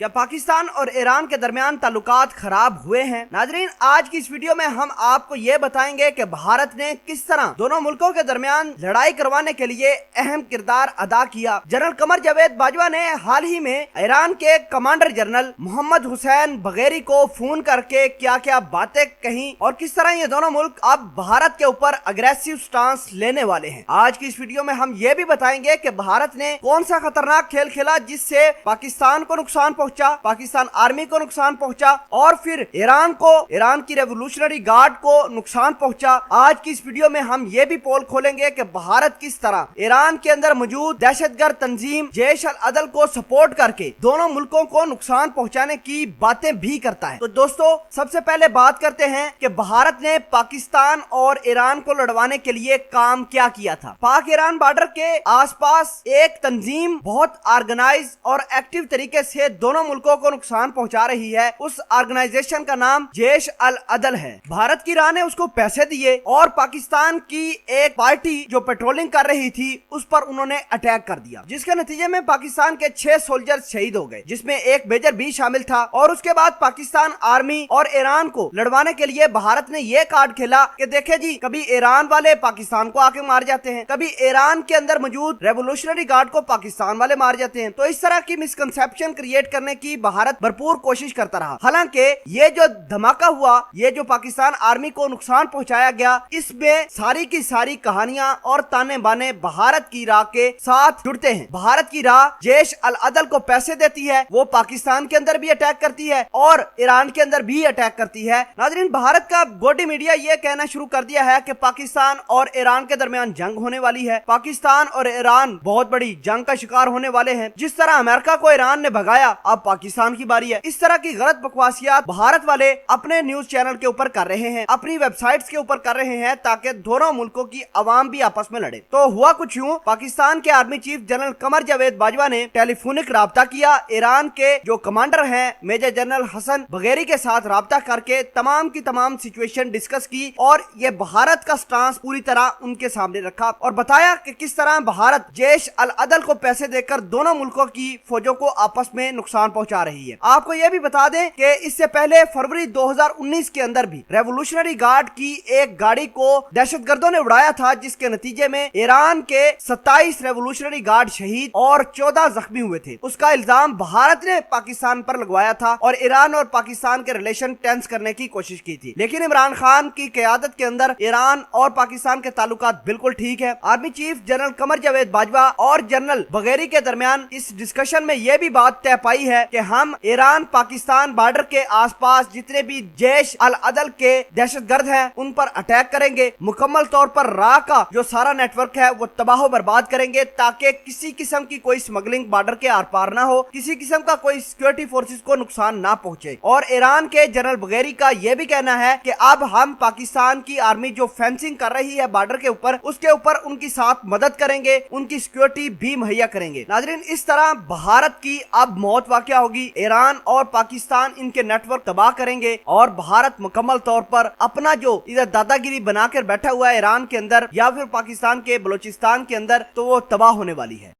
क्या पाकिस्तान और ईरान के दरमियान ताल्लुकात खराब हुए हैं? नाजरीन, आज की इस वीडियो में हम आपको ये बताएंगे कि भारत ने किस तरह दोनों मुल्कों के दरमियान लड़ाई करवाने के लिए अहम किरदार अदा किया। जनरल कमर जावेद बाजवा ने हाल ही में ईरान के कमांडर जनरल मोहम्मद हुसैन बगेरी को फोन करके क्या क्या बातें कही और किस तरह ये दोनों मुल्क अब भारत के ऊपर अग्रेसिव स्टांस लेने वाले हैं। आज की इस वीडियो में हम ये भी बताएंगे कि भारत ने कौन सा खतरनाक खेल खेला जिससे पाकिस्तान को नुकसान पहुंचा, पाकिस्तान आर्मी को नुकसान पहुंचा और फिर ईरान की रेवोल्यूशनरी गार्ड को नुकसान पहुंचा। आज की इस वीडियो में हम ये भी पोल खोलेंगे कि भारत किस तरह ईरान के अंदर मौजूद दहशतगर्द तंजीम जैश अल अदल को सपोर्ट करके दोनों मुल्कों को नुकसान पहुंचाने की बातें भी करता है। तो दोस्तों, सबसे पहले बात करते हैं कि भारत ने पाकिस्तान और ईरान को लड़वाने के लिए काम क्या किया था। पाक ईरान बॉर्डर के आसपास एक तंजीम बहुत ऑर्गेनाइज और एक्टिव तरीके से दोनों मुल्कों को नुकसान पहुंचा रही है। उस ऑर्गेनाइजेशन का नाम जैश अल अदल है। भारत की राह ने उसको पैसे दिए और पाकिस्तान की एक पार्टी जो पेट्रोलिंग कर रही थी उस पर उन्होंने अटैक कर दिया, जिसके नतीजे में पाकिस्तान के 6 सोल्जर्स शहीद हो गए, जिसमें एक मेजर भी शामिल था। और उसके बाद पाकिस्तान आर्मी और ईरान को लड़वाने के लिए भारत ने ये कार्ड खेला कि देखे जी, कभी ईरान वाले पाकिस्तान को आके मार जाते हैं, कभी ईरान के अंदर मौजूद रेवोल्यूशनरी गार्ड को पाकिस्तान वाले मार जाते हैं। तो इस तरह की मिसकंसेप्शन क्रिएट करने की भारत भरपूर कोशिश करता रहा। हालांकि ये जो धमाका हुआ, ये जो पाकिस्तान आर्मी को नुकसान पहुंचाया गया, इसमें सारी की सारी कहानियां और ताने बाने भारत की राह के साथ जुड़ते हैं। भारत की राह जैश अल अदल को पैसे देती है, वो पाकिस्तान के अंदर भी अटैक करती है और ईरान के अंदर भी अटैक करती है। नाज़रीन, भारत का गोडी मीडिया ये कहना शुरू कर दिया है कि पाकिस्तान और ईरान के दरमियान जंग होने वाली है, पाकिस्तान और ईरान बहुत बड़ी जंग का शिकार होने वाले हैं। जिस तरह अमेरिका को ईरान ने भगाया, अब पाकिस्तान की बारी है। इस तरह की गलत बकवासियात भारत वाले अपने न्यूज चैनल के ऊपर कर रहे हैं, अपनी वेबसाइट्स के ऊपर कर रहे हैं, ताकि दोनों मुल्कों की आवाम भी आपस में लड़े। तो हुआ कुछ यूं, पाकिस्तान के army chief general Qamar Javed Bajwa ने टेलीफोनिक राब्ता किया, ईरान के जो कमांडर हैं मेजर जनरल हसन बगेरी के साथ राब्ता करके तमाम की तमाम सिचुएशन डिस्कस की और ये भारत का स्टांस पूरी तरह उनके सामने रखा और बताया कि किस तरह भारत जैश अल अदल को पैसे देकर दोनों मुल्कों की फौजों को आपस में नुकसान पहुंचा रही है। आपको यह भी बता दें कि इससे पहले फरवरी 2019 के अंदर भी रेवोल्यूशनरी गार्ड की एक गाड़ी को दहशतगर्दों ने उड़ाया था, जिसके नतीजे में ईरान के 27 रेवोल्यूशनरी गार्ड शहीद और 14 जख्मी हुए थे। उसका इल्जाम भारत ने पाकिस्तान पर लगवाया था और ईरान और पाकिस्तान के रिलेशन टेंस करने की कोशिश की थी। लेकिन इमरान खान की क़यादत के अंदर ईरान और पाकिस्तान के ताल्लुकात बिल्कुल ठीक है। Army chief general Qamar Javed Bajwa और जनरल बगेरी के दरमियान इस डिस्कशन में यह भी बात तय पाई है कि हम ईरान पाकिस्तान बॉर्डर के आसपास जितने भी जैश अल अदल के दहशतगर्द हैं उन पर अटैक करेंगे, मुकम्मल तौर पर राह का जो सारा नेटवर्क है वो तबाह बर्बाद करेंगे, ताकि किसी किस्म की कोई स्मगलिंग बॉर्डर के आर पार ना हो, किसी किस्म का कोई सिक्योरिटी फोर्सेस को नुकसान ना पहुंचे। और ईरान के जनरल बगेरी का यह भी कहना है कि अब हम पाकिस्तान की आर्मी जो फेंसिंग कर रही है बॉर्डर के ऊपर, उसके ऊपर उनकी साथ मदद करेंगे, उनकी सिक्योरिटी भी मुहैया करेंगे। नाज़रीन, इस तरह भारत की अब मौत वाक़या होगी, ईरान और पाकिस्तान इनके नेटवर्क तबाह करेंगे और भारत मुकम्मल तौर पर अपना जो इधर दादागिरी बनाकर बैठा हुआ है ईरान के अंदर या फिर पाकिस्तान के बलूचिस्तान के अंदर, तो वो तबाह होने वाली है।